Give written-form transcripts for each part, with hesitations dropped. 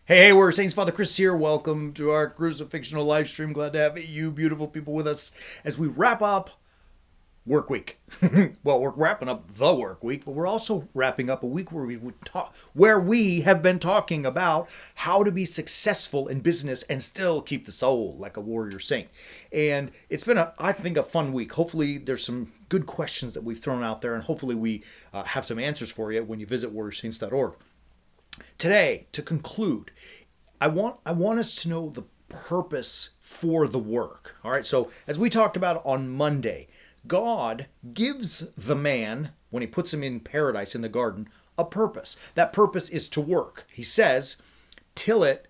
Hey, we're Saints. Father Chris here. Welcome to our Crucifixional live stream. Glad to have you beautiful people with us as we wrap up work week. Well, we're wrapping up the work week, but we're also wrapping up a week where we have been talking about how to be successful in business and still keep the soul like a warrior saint. And it's been, I think, a fun week. Hopefully, there's some good questions that we've thrown out there, and hopefully, we have some answers for you when you visit warriorsaints.org. Today, to conclude, I want us to know the purpose for the work. All right. So as we talked about on Monday, God gives the man, when he puts him in paradise in the garden, a purpose. That purpose is to work. He says, till it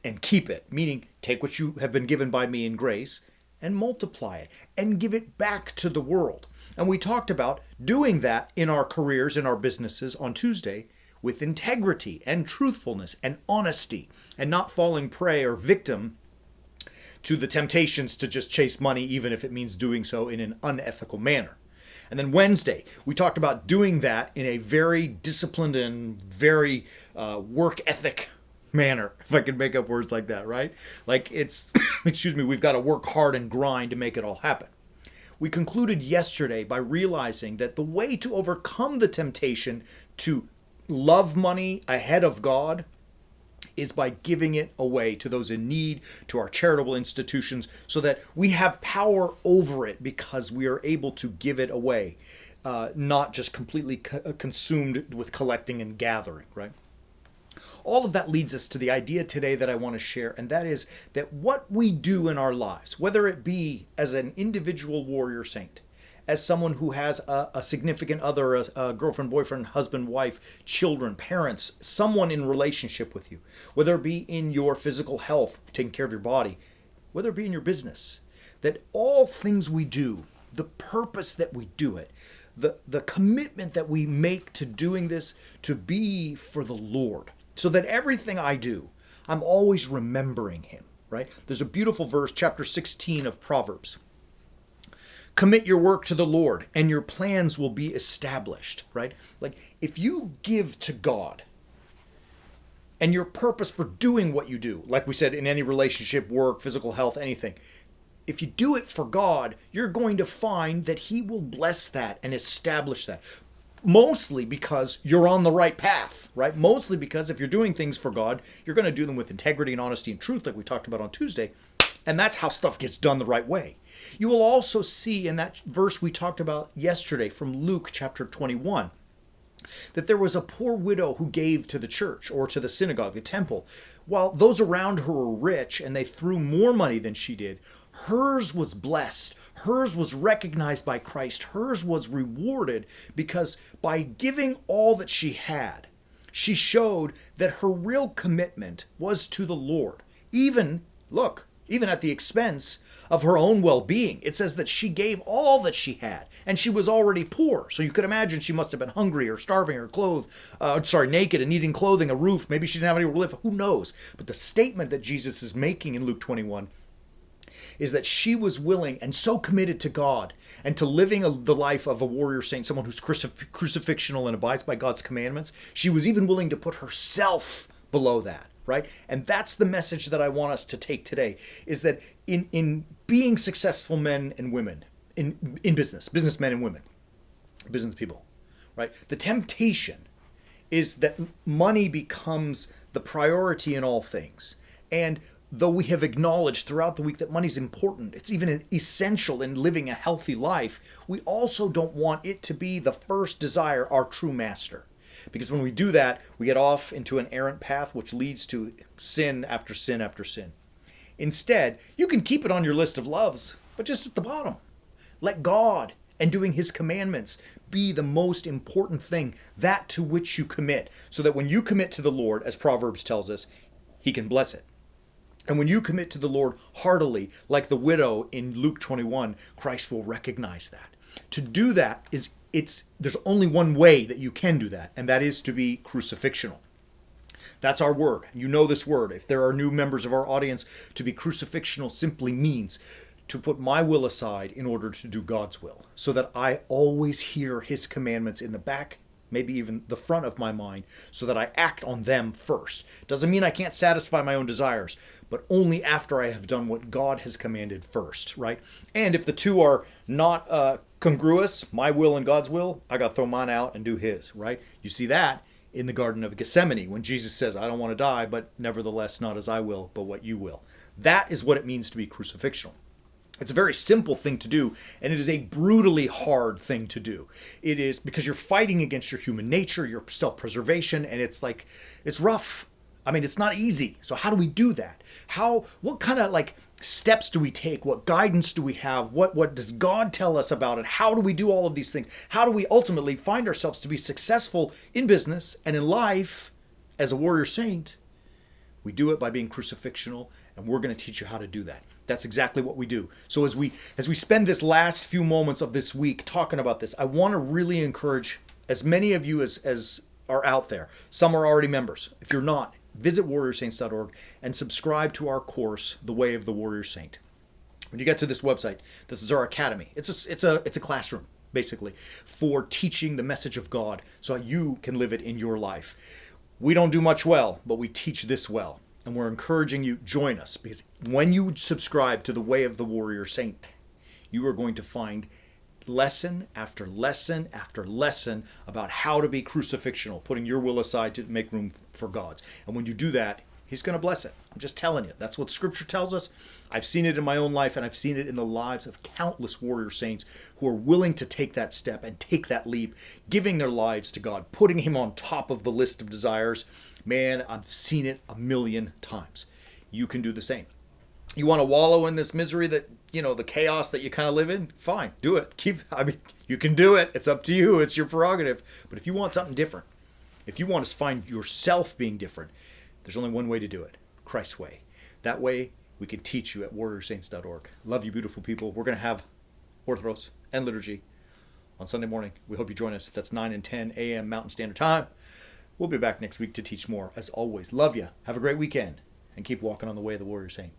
and keep it, meaning take what you have been given by me in grace and multiply it and give it back to the world. And we talked about doing that in our careers, in our businesses on Tuesday, with integrity and truthfulness and honesty, and not falling prey or victim to the temptations to just chase money, even if it means doing so in an unethical manner. And then Wednesday, we talked about doing that in a very disciplined and very work ethic manner, if I can make up words like that, right? Like it's, excuse me, we've got to work hard and grind to make it all happen. We concluded yesterday by realizing that the way to overcome the temptation to love money ahead of God is by giving it away to those in need, to our charitable institutions, so that we have power over it because we are able to give it away, not just completely consumed with collecting and gathering, right? All of that leads us to the idea today that I want to share, and that is that what we do in our lives, whether it be as an individual warrior saint, as someone who has a significant other, a girlfriend, boyfriend, husband, wife, children, parents, someone in relationship with you, whether it be in your physical health, taking care of your body, whether it be in your business, that all things we do, the purpose that we do it, the commitment that we make to doing this, to be for the Lord, so that everything I do, I'm always remembering him, right? There's a beautiful verse, chapter 16 of Proverbs. Commit your work to the Lord and your plans will be established, right? Like if you give to God and your purpose for doing what you do, like we said, in any relationship, work, physical health, anything, if you do it for God, you're going to find that he will bless that and establish that. Mostly because you're on the right path, right? Mostly because if you're doing things for God, you're going to do them with integrity and honesty and truth, like we talked about on Tuesday. And that's how stuff gets done the right way. You will also see in that verse we talked about yesterday from Luke chapter 21, that there was a poor widow who gave to the church or to the synagogue, the temple. While those around her were rich and they threw more money than she did, hers was blessed. Hers was recognized by Christ. Hers was rewarded because by giving all that she had, she showed that her real commitment was to the Lord. Even at the expense of her own well-being. It says that she gave all that she had, and she was already poor. So you could imagine she must have been hungry or starving or naked and needing clothing, a roof. Maybe she didn't have anywhere to live. Who knows? But the statement that Jesus is making in Luke 21 is that she was willing and so committed to God and to living the life of a warrior saint, someone who's crucifixional and abides by God's commandments. She was even willing to put herself below that. Right? And that's the message that I want us to take today, is that in being successful men and women in businessmen and women, business people, right? The temptation is that money becomes the priority in all things. And though we have acknowledged throughout the week that money's important, it's even essential in living a healthy life, we also don't want it to be the first desire, our true master. Because when we do that, we get off into an errant path which leads to sin after sin after sin. Instead, you can keep it on your list of loves, but just at the bottom. Let God and doing his commandments be the most important thing, that to which you commit, so that when you commit to the Lord, as Proverbs tells us, he can bless it. And when you commit to the Lord heartily, like the widow in Luke 21, Christ will recognize that. To do that there's only one way that you can do that, and that is to be crucifixional. That's our word. You know this word. If there are new members of our audience, to be crucifixional simply means to put my will aside in order to do God's will, so that I always hear his commandments in the back maybe even the front of my mind, so that I act on them first. Doesn't mean I can't satisfy my own desires, but only after I have done what God has commanded first, right? And if the two are not congruous, my will and God's will, I got to throw mine out and do his, right? You see that in the Garden of Gethsemane when Jesus says, I don't want to die, but nevertheless, not as I will, but what you will. That is what it means to be crucifixional. It's a very simple thing to do, and it is a brutally hard thing to do. It is because you're fighting against your human nature, your self-preservation, and it's rough. I mean, it's not easy. So how do we do that? What kind of steps do we take? What guidance do we have? What does God tell us about it? How do we do all of these things? How do we ultimately find ourselves to be successful in business and in life as a warrior saint? We do it by being crucifixional, and we're going to teach you how to do that. That's exactly what we do. So as we spend this last few moments of this week talking about this, I want to really encourage as many of you as are out there. Some are already members. If you're not, visit warriorsaints.org and subscribe to our course, The Way of the Warrior Saint. When you get to this website, this is our academy. It's a classroom, basically, for teaching the message of God so you can live it in your life. We don't do much well, but we teach this well. And we're encouraging you, join us, because when you subscribe to the Way of the Warrior Saint, you are going to find lesson after lesson after lesson about how to be crucifixional, putting your will aside to make room for God's. And when you do that, he's going to bless it. I'm just telling you. That's what Scripture tells us. I've seen it in my own life, and I've seen it in the lives of countless warrior saints who are willing to take that step and take that leap, giving their lives to God, putting him on top of the list of desires. Man, I've seen it a million times. You can do the same. You want to wallow in this misery that, the chaos that you kind of live in? Fine, do it. You can do it. It's up to you. It's your prerogative. But if you want something different, if you want to find yourself being different, there's only one way to do it. Christ's way. That way, we can teach you at warriorsaints.org. Love you, beautiful people. We're going to have Orthros and liturgy on Sunday morning. We hope you join us. That's 9 and 10 a.m. Mountain Standard Time. We'll be back next week to teach more. As always, love you. Have a great weekend. And keep walking on the way of the warrior saint.